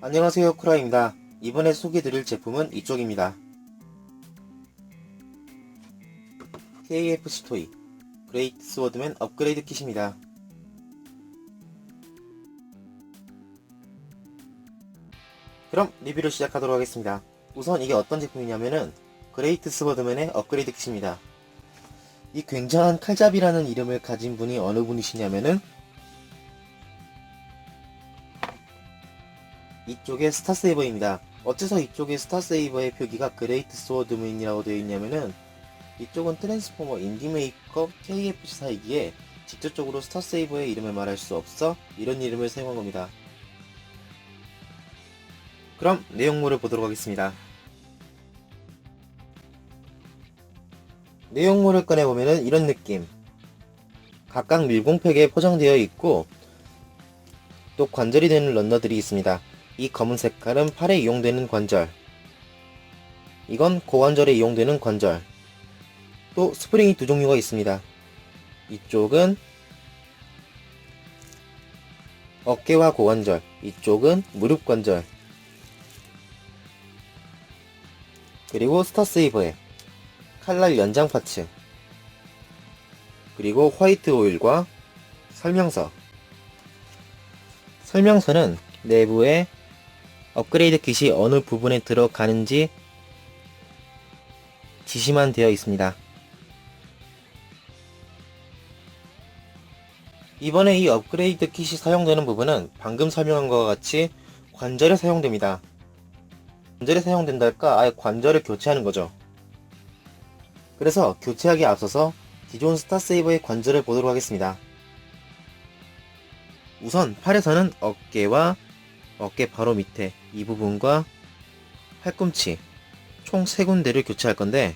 안녕하세요, 쿠라입니다. 이번에 소개드릴 제품은 이쪽입니다. KFC 토이 그레이트 스워드맨 업그레이드 킷입니다. 그럼 리뷰를 시작하도록 하겠습니다. 우선 이게 어떤 제품이냐면은 그레이트 스워드맨의 업그레이드 킷입니다. 이 굉장한 칼잡이라는 이름을 가진 분이 어느 분이시냐면은 이쪽에 스타세이버입니다. 어째서 이쪽에 스타세이버의 표기가 그레이트 스워드맨이라고 되어 있냐면은 이쪽은 트랜스포머 인디메이커 KFC사이기에 직접적으로 스타세이버의 이름을 말할 수 없어 이런 이름을 사용한 겁니다. 그럼 내용물을 보도록 하겠습니다. 내용물을 꺼내보면은 이런 느낌. 각각 밀봉팩에 포장되어 있고 또 관절이 되는 런너들이 있습니다. 이 검은 색깔은 팔에 이용되는 관절, 이건 고관절에 이용되는 관절, 또 스프링이 두 종류가 있습니다. 이쪽은 어깨와 고관절, 이쪽은 무릎 관절, 그리고 스타세이버의 칼날 연장 파츠, 그리고 화이트 오일과 설명서. 설명서는 내부에 업그레이드 킷이 어느 부분에 들어가는지 지시만 되어 있습니다. 이번에 이 업그레이드 킷이 사용되는 부분은 방금 설명한 것과 같이 관절에 사용됩니다. 관절에 사용된다 할까? 아예 관절을 교체하는 거죠. 그래서 교체하기에 앞서서 기존 스타세이버의 관절을 보도록 하겠습니다. 우선 팔에서는 어깨와 어깨 바로 밑에 이 부분과 팔꿈치 총 3군데를 교체할 건데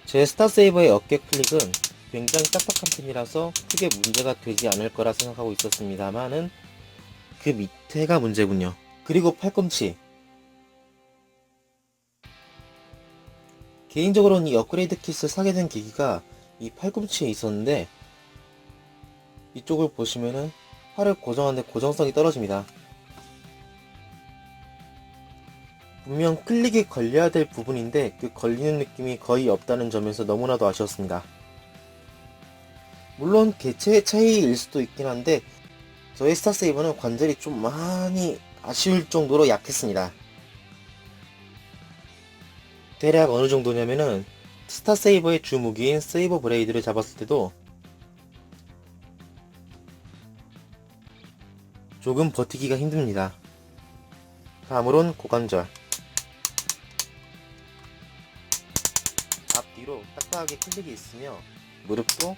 제 스타세이버의 어깨 클릭은 굉장히 딱딱한 편이라서 크게 문제가 되지 않을 거라 생각하고 있었습니다만은 그 밑에가 문제군요. 그리고 팔꿈치. 개인적으로는 이 업그레이드 킷을 사게 된 계기가 이 팔꿈치에 있었는데 이쪽을 보시면은 팔을 고정하는데 고정성이 떨어집니다. 분명 클릭이 걸려야 될 부분인데 그 걸리는 느낌이 거의 없다는 점에서 너무나도 아쉬웠습니다. 물론 개체의 차이일 수도 있긴 한데 저의 스타세이버는 관절이 좀 많이 아쉬울 정도로 약했습니다. 대략 어느 정도냐면은 스타세이버의 주 무기인 세이버 브레이드를 잡았을 때도 조금 버티기가 힘듭니다. 다음으론 고관절. 앞뒤로 딱딱하게 클릭이 있으며 무릎도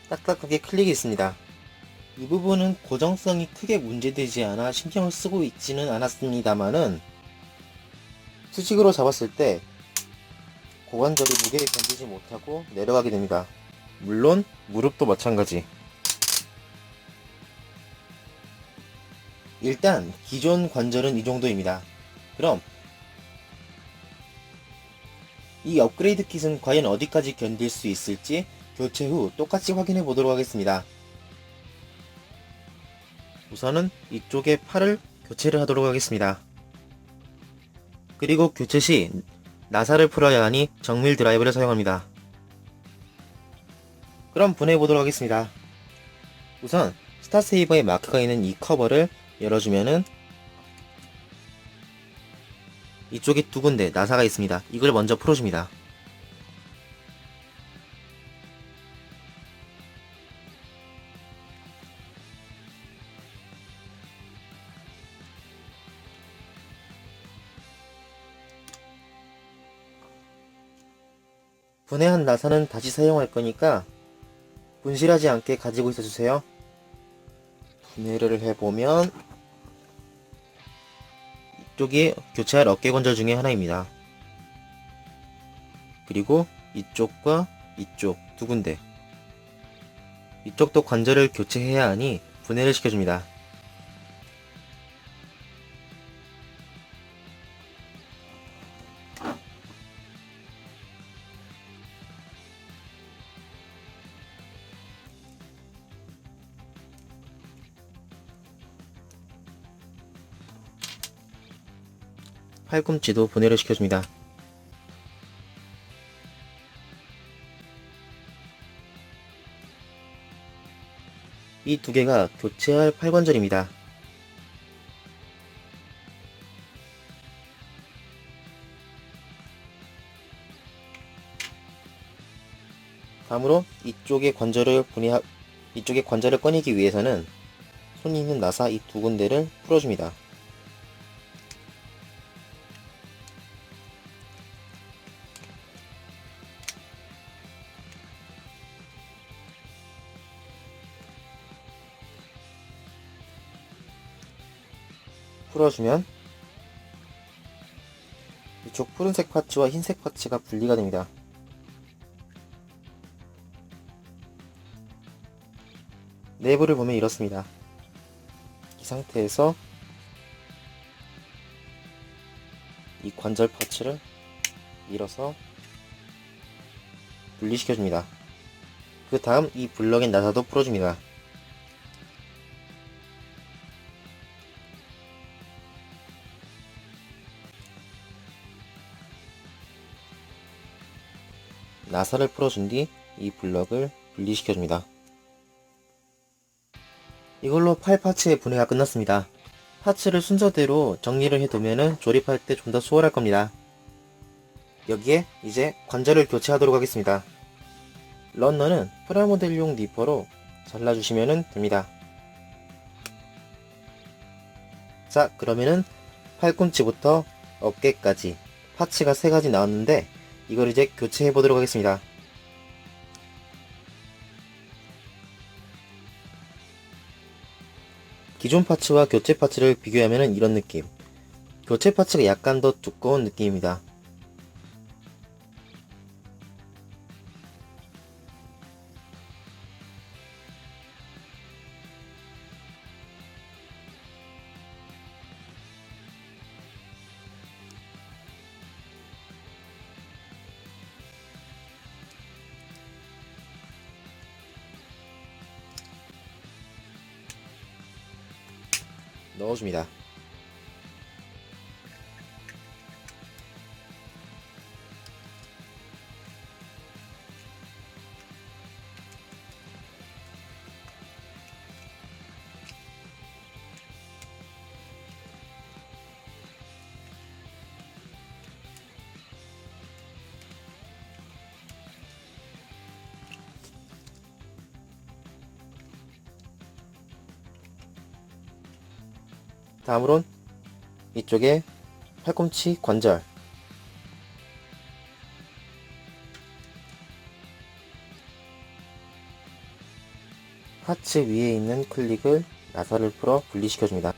딱딱하게 클릭이 있습니다. 이 부분은 고정성이 크게 문제되지 않아 신경을 쓰고 있지는 않았습니다만은 수직으로 잡았을 때 고관절이 무게를 견디지 못하고 내려가게 됩니다. 물론 무릎도 마찬가지. 일단 기존 관절은 이 정도입니다. 그럼 이 업그레이드 킷은 과연 어디까지 견딜 수 있을지 교체 후 똑같이 확인해 보도록 하겠습니다. 우선은 이쪽에 팔을 교체를 하도록 하겠습니다. 그리고 교체 시 나사를 풀어야 하니 정밀 드라이브를 사용합니다. 그럼 분해해 보도록 하겠습니다. 우선 스타세이버에 마크가 있는 이 커버를 열어주면은 이쪽에 두 군데 나사가 있습니다. 이걸 먼저 풀어줍니다. 분해한 나사는 다시 사용할 거니까 분실하지 않게 가지고 있어주세요. 분해를 해보면 이쪽이 교체할 어깨 관절 중에 하나입니다. 그리고 이쪽과 이쪽 두 군데, 이쪽도 관절을 교체해야 하니 분해를 시켜줍니다. 팔꿈치도 분해를 시켜줍니다. 이 두 개가 교체할 팔관절입니다. 다음으로 이쪽의 관절을 꺼내기 위해서는 손이 있는 나사 이 두 군데를 풀어줍니다. 풀어주면 이쪽 푸른색 파츠와 흰색 파츠가 분리가 됩니다. 내부를 보면 이렇습니다. 이 상태에서 이 관절 파츠를 밀어서 분리시켜줍니다. 그 다음 이 블럭의 나사도 풀어줍니다. 나사를 풀어준 뒤 이 블럭을 분리시켜줍니다. 이걸로 팔 파츠의 분해가 끝났습니다. 파츠를 순서대로 정리를 해두면 조립할 때 좀 더 수월할 겁니다. 여기에 이제 관절을 교체하도록 하겠습니다. 런너는 프라모델용 니퍼로 잘라주시면 됩니다. 자, 그러면은 팔꿈치부터 어깨까지 파츠가 3가지 나왔는데 이걸 이제 교체해 보도록 하겠습니다. 기존 파츠와 교체 파츠를 비교하면 이런 느낌. 교체 파츠가 약간 더 두꺼운 느낌입니다. 넣어줍니다. 다음으론 이쪽에 팔꿈치 관절 파츠 위에 있는 클릭을 나사를 풀어 분리시켜줍니다.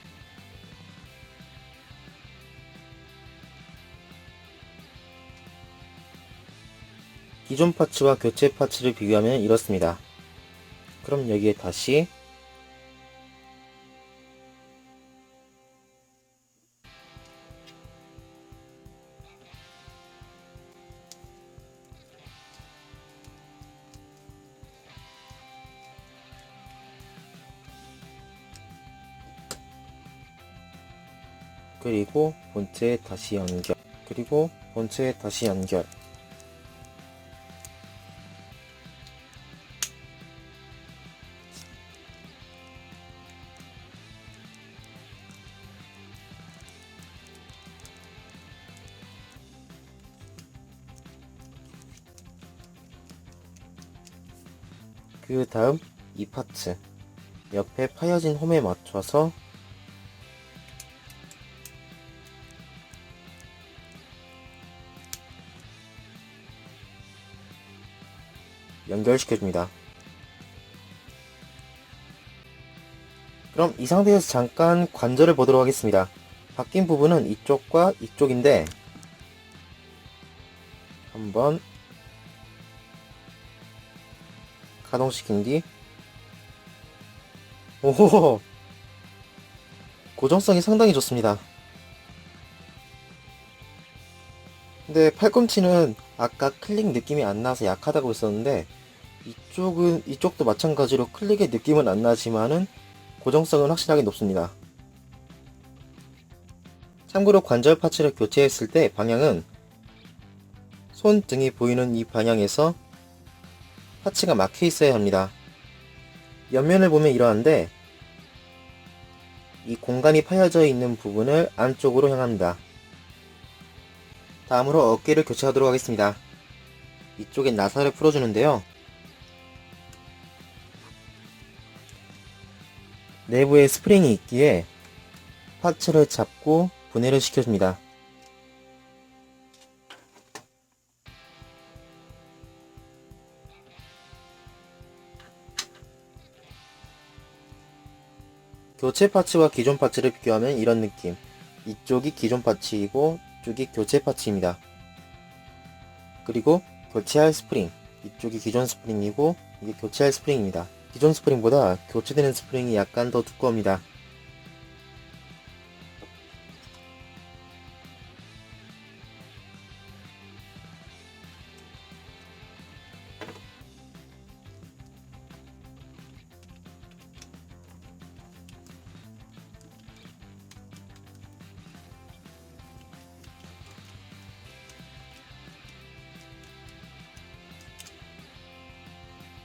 기존 파츠와 교체 파츠를 비교하면 이렇습니다. 그럼 여기에 다시 그리고 본체에 다시 연결, 그리고 본체에 다시 연결. 그 다음 이 파츠 옆에 파여진 홈에 맞춰서 연결시켜줍니다. 그럼 이 상태에서 잠깐 관절을 보도록 하겠습니다. 바뀐 부분은 이쪽과 이쪽인데 한번 가동시킨 뒤 오호, 고정성이 상당히 좋습니다. 근데 팔꿈치는 아까 클릭 느낌이 안 나서 약하다고 했었는데 이쪽도 마찬가지로 클릭의 느낌은 안 나지만은 고정성은 확실하게 높습니다. 참고로 관절 파츠를 교체했을 때 방향은 손등이 보이는 이 방향에서 파츠가 막혀 있어야 합니다. 옆면을 보면 이러한데 이 공간이 파여져 있는 부분을 안쪽으로 향합니다. 다음으로 어깨를 교체하도록 하겠습니다. 이쪽에 나사를 풀어주는데요. 내부에 스프링이 있기에 파츠를 잡고 분해를 시켜줍니다. 교체 파츠와 기존 파츠를 비교하면 이런 느낌. 이쪽이 기존 파츠이고 이쪽이 교체 파츠입니다. 그리고 교체할 스프링. 이쪽이 기존 스프링이고 이게 교체할 스프링입니다. 기존 스프링보다 교체되는 스프링이 약간 더 두꺼웁니다.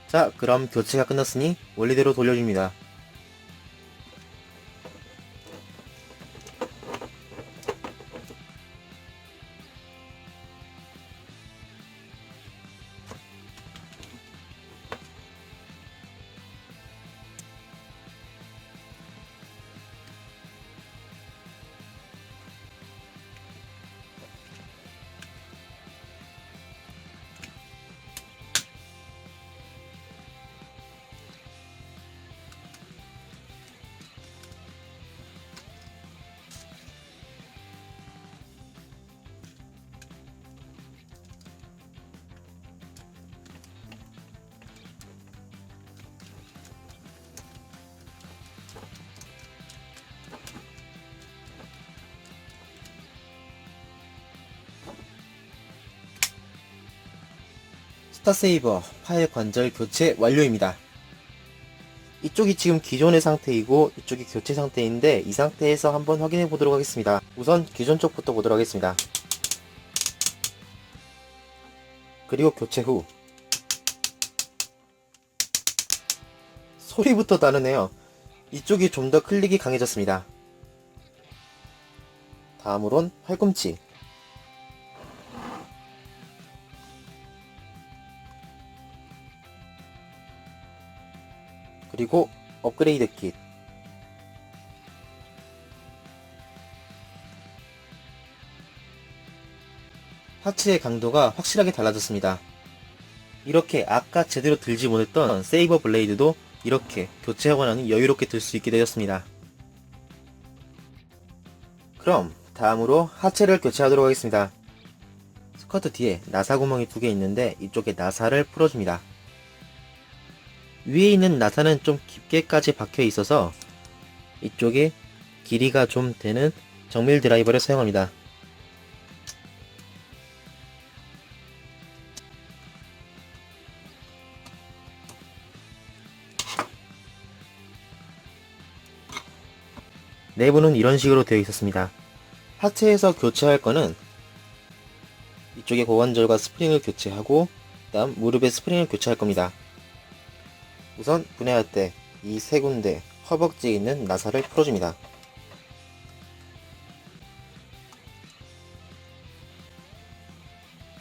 자, 그럼 교체가 끝났으니 원래대로 돌려줍니다. 스타세이버 파일 관절 교체 완료입니다. 이쪽이 지금 기존의 상태이고 이쪽이 교체 상태인데 이 상태에서 한번 확인해 보도록 하겠습니다. 우선 기존 쪽부터 보도록 하겠습니다. 그리고 교체 후 소리부터 다르네요. 이쪽이 좀 더 클릭이 강해졌습니다. 다음으론 팔꿈치. 그리고 업그레이드 킷. 파츠의 강도가 확실하게 달라졌습니다. 이렇게 아까 제대로 들지 못했던 세이버 블레이드도 이렇게 교체하고 나니 여유롭게 들 수 있게 되었습니다. 그럼 다음으로 하체를 교체하도록 하겠습니다. 스커트 뒤에 나사 구멍이 2개 있는데 이쪽에 나사를 풀어줍니다. 위에 있는 나사는 좀 깊게까지 박혀 있어서 이쪽에 길이가 좀 되는 정밀 드라이버를 사용합니다. 내부는 이런 식으로 되어 있었습니다. 하체에서 교체할 거는 이쪽에 고관절과 스프링을 교체하고 다음 무릎에 스프링을 교체할 겁니다. 우선 분해할 때 이 세 군데 허벅지에 있는 나사를 풀어줍니다.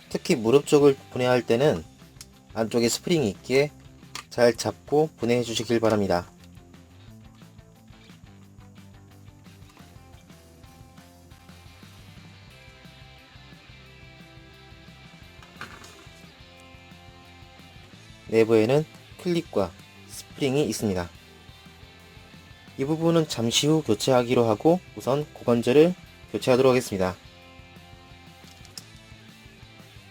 특히 무릎 쪽을 분해할 때는 안쪽에 스프링이 있기에 잘 잡고 분해해 주시길 바랍니다. 내부에는 클립과 스프링이 있습니다. 이 부분은 잠시 후 교체하기로 하고 우선 고관절을 교체하도록 하겠습니다.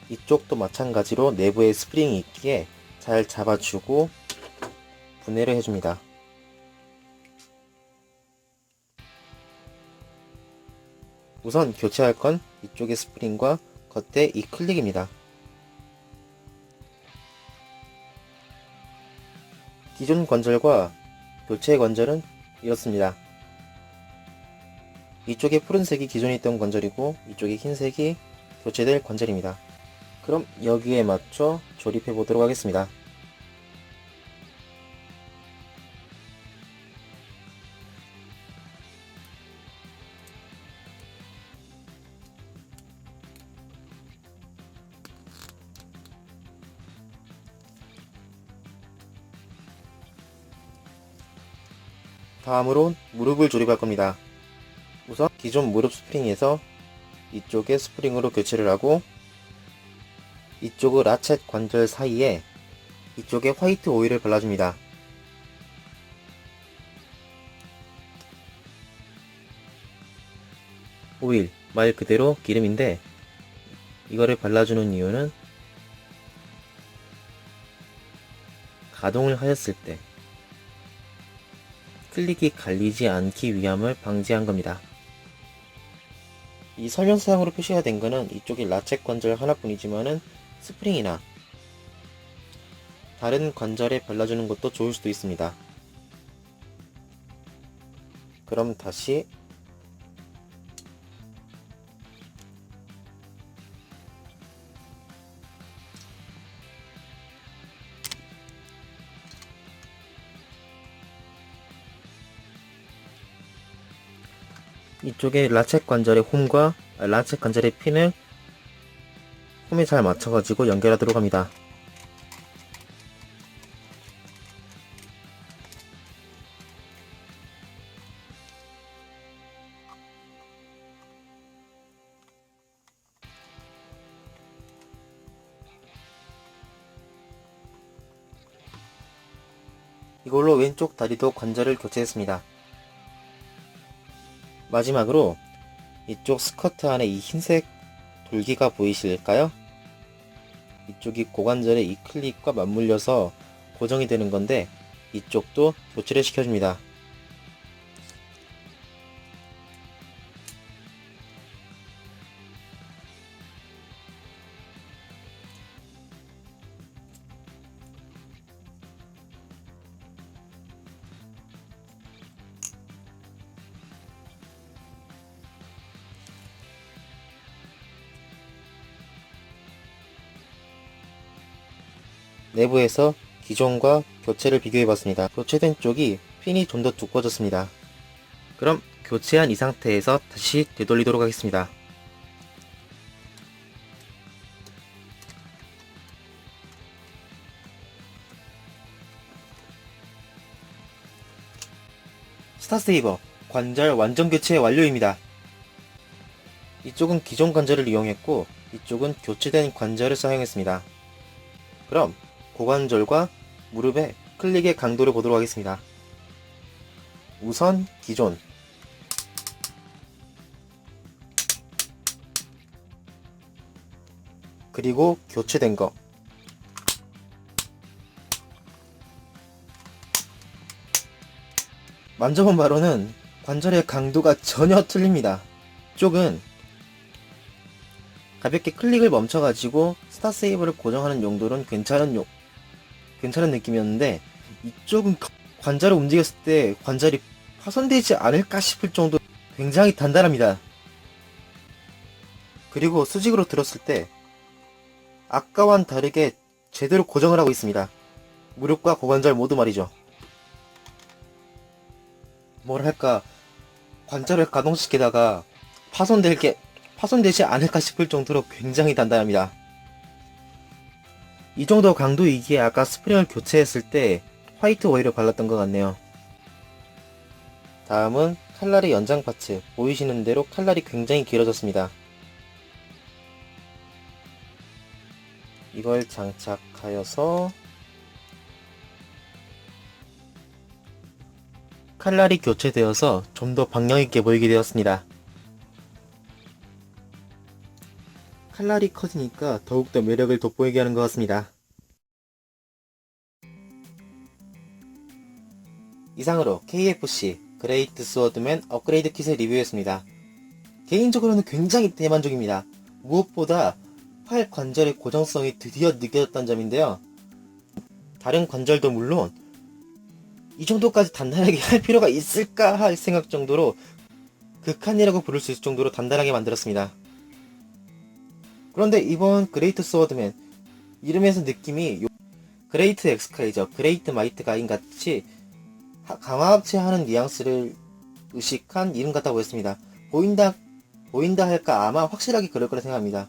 이쪽도 마찬가지로 내부에 스프링이 있기에 잘 잡아주고 분해를 해줍니다. 우선 교체할 건 이쪽의 스프링과 겉에 이 클릭입니다. 기존 관절과 교체 관절은 이렇습니다. 이쪽에 푸른색이 기존에 있던 관절이고 이쪽에 흰색이 교체될 관절입니다. 그럼 여기에 맞춰 조립해 보도록 하겠습니다. 다음으로 무릎을 조립할 겁니다. 우선 기존 무릎 스프링에서 이쪽에 스프링으로 교체를 하고 이쪽의 라쳇 관절 사이에 이쪽에 화이트 오일을 발라줍니다. 오일, 말 그대로 기름인데 이거를 발라주는 이유는 가동을 하였을 때 클릭이 갈리지 않기 위함을 방지한 겁니다. 이 설명서상으로 표시가 된 거는 이쪽에 라쳇 관절 하나뿐이지만은 스프링이나 다른 관절에 발라주는 것도 좋을 수도 있습니다. 그럼 다시 이쪽에 라쳇 관절의 홈과 라쳇 관절의 핀을 홈에 잘 맞춰가지고 연결하도록 합니다. 이걸로 왼쪽 다리도 관절을 교체했습니다. 마지막으로 이쪽 스커트 안에 이 흰색 돌기가 보이실까요? 이쪽이 고관절의 이 클립과 맞물려서 고정이 되는 건데 이쪽도 교체를 시켜줍니다. 내부에서 기존과 교체를 비교해봤습니다. 교체된 쪽이 핀이 좀 더 두꺼워졌습니다. 그럼 교체한 이 상태에서 다시 되돌리도록 하겠습니다. 스타세이버 관절 완전 교체 완료입니다. 이쪽은 기존 관절을 이용했고 이쪽은 교체된 관절을 사용했습니다. 그럼 고관절과 무릎의 클릭의 강도를 보도록 하겠습니다. 우선 기존, 그리고 교체된 거, 만져본 바로는 관절의 강도가 전혀 틀립니다. 이쪽은 가볍게 클릭을 멈춰가지고 스타세이버를 고정하는 용도는 괜찮은 느낌이었는데 이쪽은 관절을 움직였을 때 관절이 파손되지 않을까 싶을 정도로 굉장히 단단합니다. 그리고 수직으로 들었을 때 아까와는 다르게 제대로 고정을 하고 있습니다. 무릎과 고관절 모두 말이죠. 뭐랄까 관절을 가동시키다가 파손되지 않을까 싶을 정도로 굉장히 단단합니다. 이 정도 강도이기에 아까 스프링을 교체했을 때 화이트 오일을 발랐던 것 같네요. 다음은 칼날의 연장 파츠. 보이시는 대로 칼날이 굉장히 길어졌습니다. 이걸 장착하여서 칼날이 교체되어서 좀 더 박력있게 보이게 되었습니다. 칼날이 커지니까 더욱더 매력을 돋보이게 하는 것 같습니다. 이상으로 KFC 그레이트 스워드맨 업그레이드 킷을 리뷰했습니다. 개인적으로는 굉장히 대만족입니다. 무엇보다 팔 관절의 고정성이 드디어 느껴졌다는 점인데요. 다른 관절도 물론 이 정도까지 단단하게 할 필요가 있을까 할 생각 정도로 극한이라고 부를 수 있을 정도로 단단하게 만들었습니다. 그런데 이번 그레이트 스워드맨, 이름에서 느낌이 그레이트 엑스카이저, 그레이트 마이트 가인 같이 강화 합체하는 뉘앙스를 의식한 이름 같다고 했습니다. 보인다 할까 아마 확실하게 그럴 거라 생각합니다.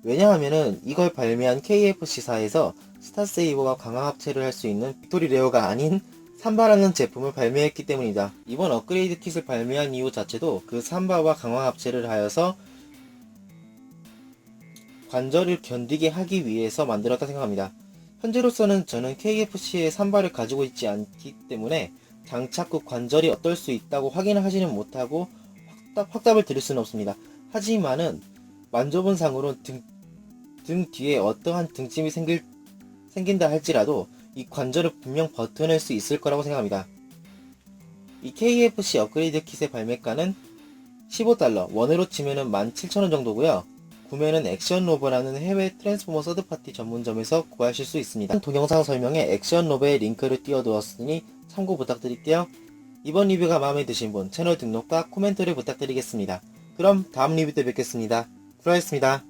왜냐하면은 이걸 발매한 KFC사에서 스타세이버와 강화 합체를 할 수 있는 빅토리 레어가 아닌 삼바라는 제품을 발매했기 때문이다. 이번 업그레이드 킷을 발매한 이유 자체도 그 삼바와 강화 합체를 하여서 관절을 견디게 하기 위해서 만들었다 생각합니다. 현재로서는 저는 KFC의 삼바를 가지고 있지 않기 때문에 장착 후 관절이 어떨 수 있다고 확인을 하지는 못하고 확답을 드릴 수는 없습니다. 하지만은 만져본 상으로 등 뒤에 어떠한 등짐이 생긴다 할지라도 이 관절을 분명 버텨낼 수 있을 거라고 생각합니다. 이 KFC 업그레이드 킷의 발매가는 $15, 원으로 치면은 17,000원 정도고요. 구매는 액션로버라는 해외 트랜스포머 서드파티 전문점에서 구하실 수 있습니다. 동영상 설명에 액션로버의 링크를 띄워두었으니 참고 부탁드릴게요. 이번 리뷰가 마음에 드신 분 채널 등록과 코멘트를 부탁드리겠습니다. 그럼 다음 리뷰 때 뵙겠습니다. 수고하셨습니다.